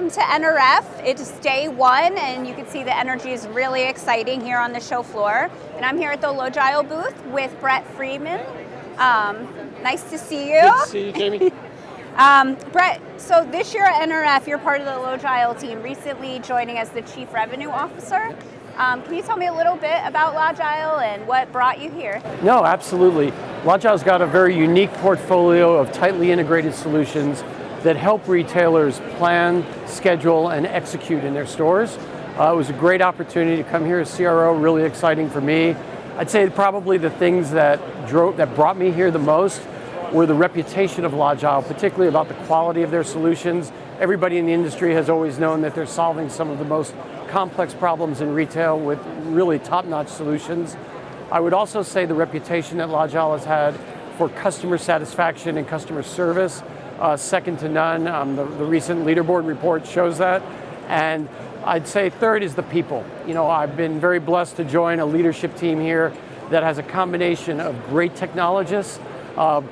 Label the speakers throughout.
Speaker 1: welcome to NRF. It's day one, and you can see the energy is really exciting here on the show floor. And I'm here at the Logile booth with Friedman. Nice to see you.
Speaker 2: Good to see you, Jamie.
Speaker 1: Brett, so this year at NRF, you're part of the Logile team, recently joining as the Chief Revenue Officer. Can you tell me a little bit about Logile and what brought you here?
Speaker 2: No, absolutely. Logile's got a very unique portfolio of tightly integrated solutions that help retailers plan, schedule, and execute in their stores. It was a great opportunity to come here as CRO, really exciting for me. I'd say probably the things that brought me here the most were the reputation of Logile, particularly about the quality of their solutions. Everybody in the industry has always known that they're solving some of the most complex problems in retail with really top-notch solutions. I would also say the reputation that Logile has had for customer satisfaction and customer service, second to none. The recent leaderboard report shows that. And I'd say third is the people. You know, I've been very blessed to join a leadership team here that has a combination of great technologists,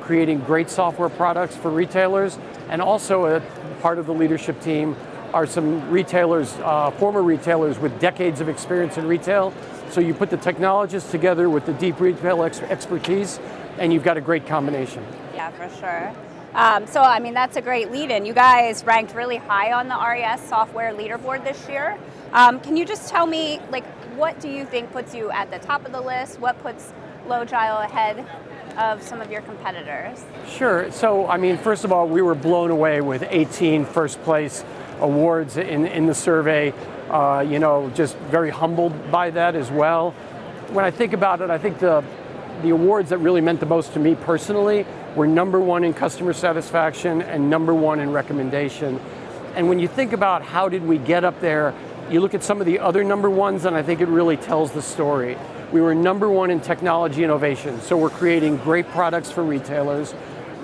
Speaker 2: creating great software products for retailers, and also a part of the leadership team are some retailers, former retailers with decades of experience in retail. So you put the technologists together with the deep retail expertise, and you've got a great combination.
Speaker 1: Yeah, for sure. So, I mean, that's a great lead-in. You guys ranked really high on the RIS software leaderboard this year. Can you just tell me, like, what do you think puts you at the top of the list? What puts Logile ahead of some of your competitors?
Speaker 2: Sure. So, I mean, first of all, we were blown away with 18 first place awards in the survey. You know, just very humbled by that as well. When I think about it, I think the awards that really meant the most to me personally were number one in customer satisfaction and number one in recommendation. And when you think about how did we get up there, you look at some of the other number ones, and I think it really tells the story. We were number one in technology innovation, so we're creating great products for retailers.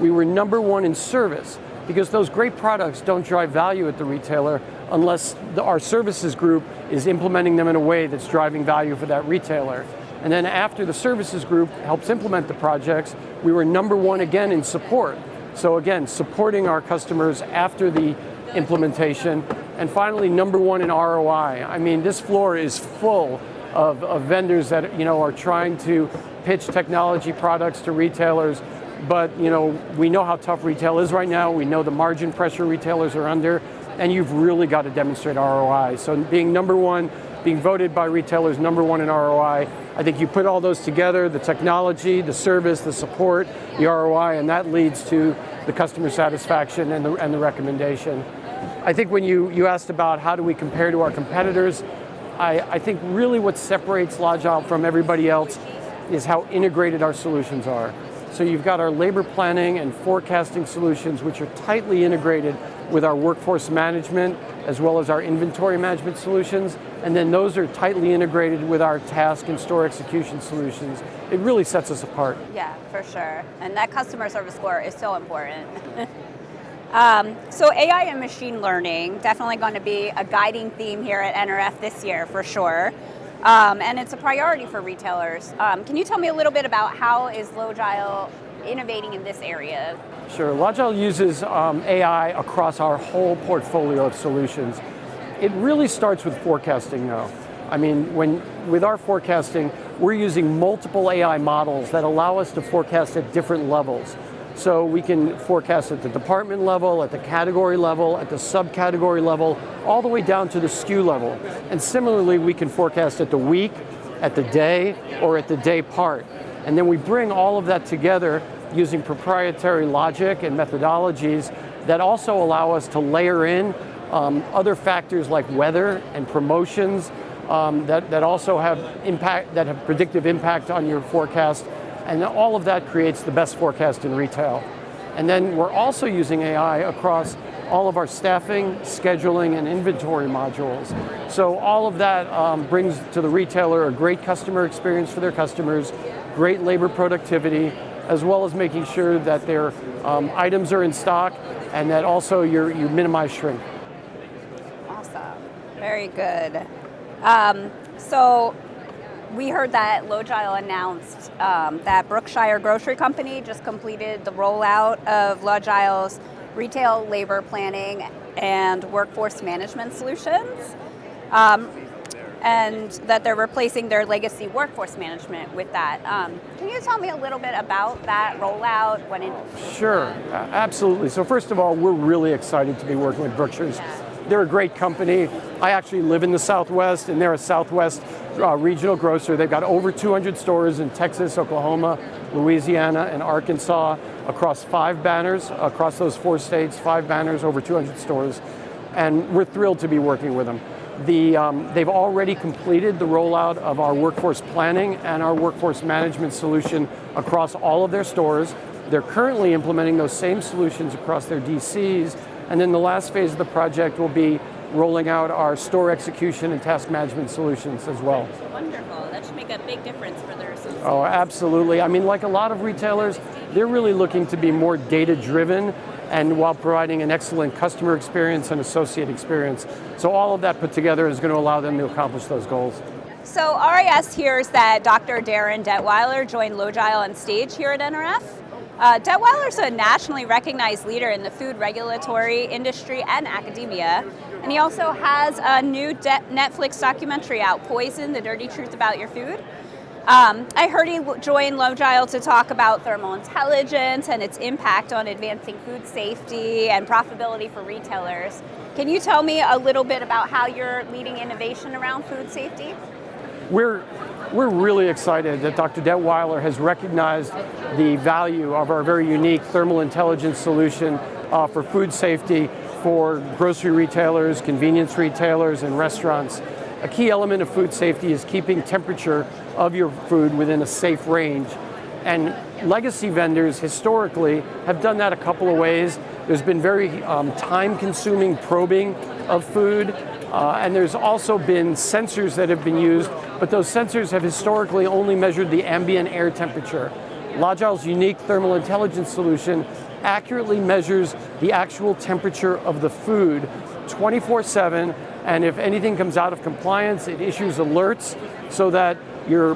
Speaker 2: We were number one in service, because those great products don't drive value at the retailer unless our services group is implementing them in a way that's driving value for that retailer. And then after the services group helps implement the projects, we were number one again in support. So again, supporting our customers after the implementation. And finally, number one in ROI. I mean, this floor is full of vendors that, you know, are trying to pitch technology products to retailers. But, you know, we know how tough retail is right now. We know the margin pressure retailers are under, and you've really got to demonstrate ROI. So being number one, being voted by retailers number one in ROI, I think you put all those together, the technology, the service, the support, the ROI, and that leads to the customer satisfaction and the recommendation. I think when you asked about how do we compare to our competitors, I think really what separates Logile from everybody else is how integrated our solutions are. So you've got our labor planning and forecasting solutions, which are tightly integrated with our workforce management, as well as our inventory management solutions. And then those are tightly integrated with our task and store execution solutions. It really sets us apart.
Speaker 1: Yeah, for sure. And that customer service score is so important. So AI and machine learning, definitely going to be a guiding theme here at NRF this year, for sure. And it's a priority for retailers. Can you tell me a little bit about how is Logile innovating in this area?
Speaker 2: Sure. Logile uses AI across our whole portfolio of solutions. It really starts with forecasting, though. I mean, with our forecasting, we're using multiple AI models that allow us to forecast at different levels. So we can forecast at the department level, at the category level, at the subcategory level, all the way down to the SKU level. And similarly, we can forecast at the week, at the day, or at the day part. And then we bring all of that together using proprietary logic and methodologies that also allow us to layer in other factors like weather and promotions that also have impact, that have predictive impact on your forecast. And all of that creates the best forecast in retail. And then we're also using AI across all of our staffing, scheduling, and inventory modules. So all of that brings to the retailer a great customer experience for their customers, great labor productivity, as well as making sure that their items are in stock and that also you minimize shrink.
Speaker 1: Awesome. Very good. So we heard that Logile announced that Brookshire Grocery Company just completed the rollout of Logile's retail labor planning and workforce management solutions, and that they're replacing their legacy workforce management with that. Can you tell me a little bit about that rollout?
Speaker 2: Sure, absolutely. So first of all, we're really excited to be working with Brookshire's. They're a great company. I actually live in the Southwest, and they're a Southwest regional grocer. They've got over 200 stores in Texas, Oklahoma, Louisiana, and Arkansas, across 5 banners, across those 4 states, 5 banners, over 200 stores. And we're thrilled to be working with them. They've already completed the rollout of our workforce planning and our workforce management solution across all of their stores. They're currently implementing those same solutions across their DCs. And then the last phase of the project will be rolling out our store execution and task management solutions as well.
Speaker 1: Wonderful. That should make a big difference for their associates.
Speaker 2: Oh, absolutely. I mean, like a lot of retailers, they're really looking to be more data-driven, and while providing an excellent customer experience and associate experience. So all of that put together is going to allow them to accomplish those goals.
Speaker 1: So RIS hears that Dr. Darren Detweiler joined Logile on stage here at NRF. Detweiler's a nationally recognized leader in the food regulatory industry and academia. And he also has a new Netflix documentary out, Poison, The Dirty Truth About Your Food. I heard he joined Logile to talk about thermal intelligence and its impact on advancing food safety and profitability for retailers. Can you tell me a little bit about how you're leading innovation around food safety?
Speaker 2: We're really excited that Dr. Detweiler has recognized the value of our very unique thermal intelligence solution for food safety for grocery retailers, convenience retailers, and restaurants. A key element of food safety is keeping temperature of your food within a safe range. And legacy vendors historically have done that a couple of ways. There's been very time-consuming probing of food, and there's also been sensors that have been used, but those sensors have historically only measured the ambient air temperature. Logile's unique thermal intelligence solution accurately measures the actual temperature of the food 24/7, and if anything comes out of compliance, it issues alerts so that you're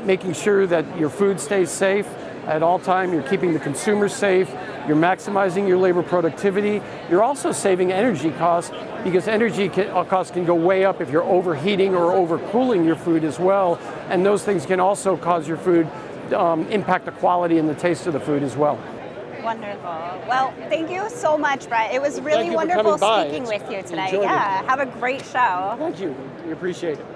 Speaker 2: making sure that your food stays safe at all time. You're keeping the consumer safe. You're maximizing your labor productivity. You're also saving energy costs, because energy costs can go way up if you're overheating or overcooling your food as well. And those things can also cause your food impact the quality and the taste of the food as well.
Speaker 1: Wonderful. Well, thank you so much, Brett. It was really wonderful speaking with you today. Yeah, have a great show.
Speaker 2: Thank you. We appreciate it.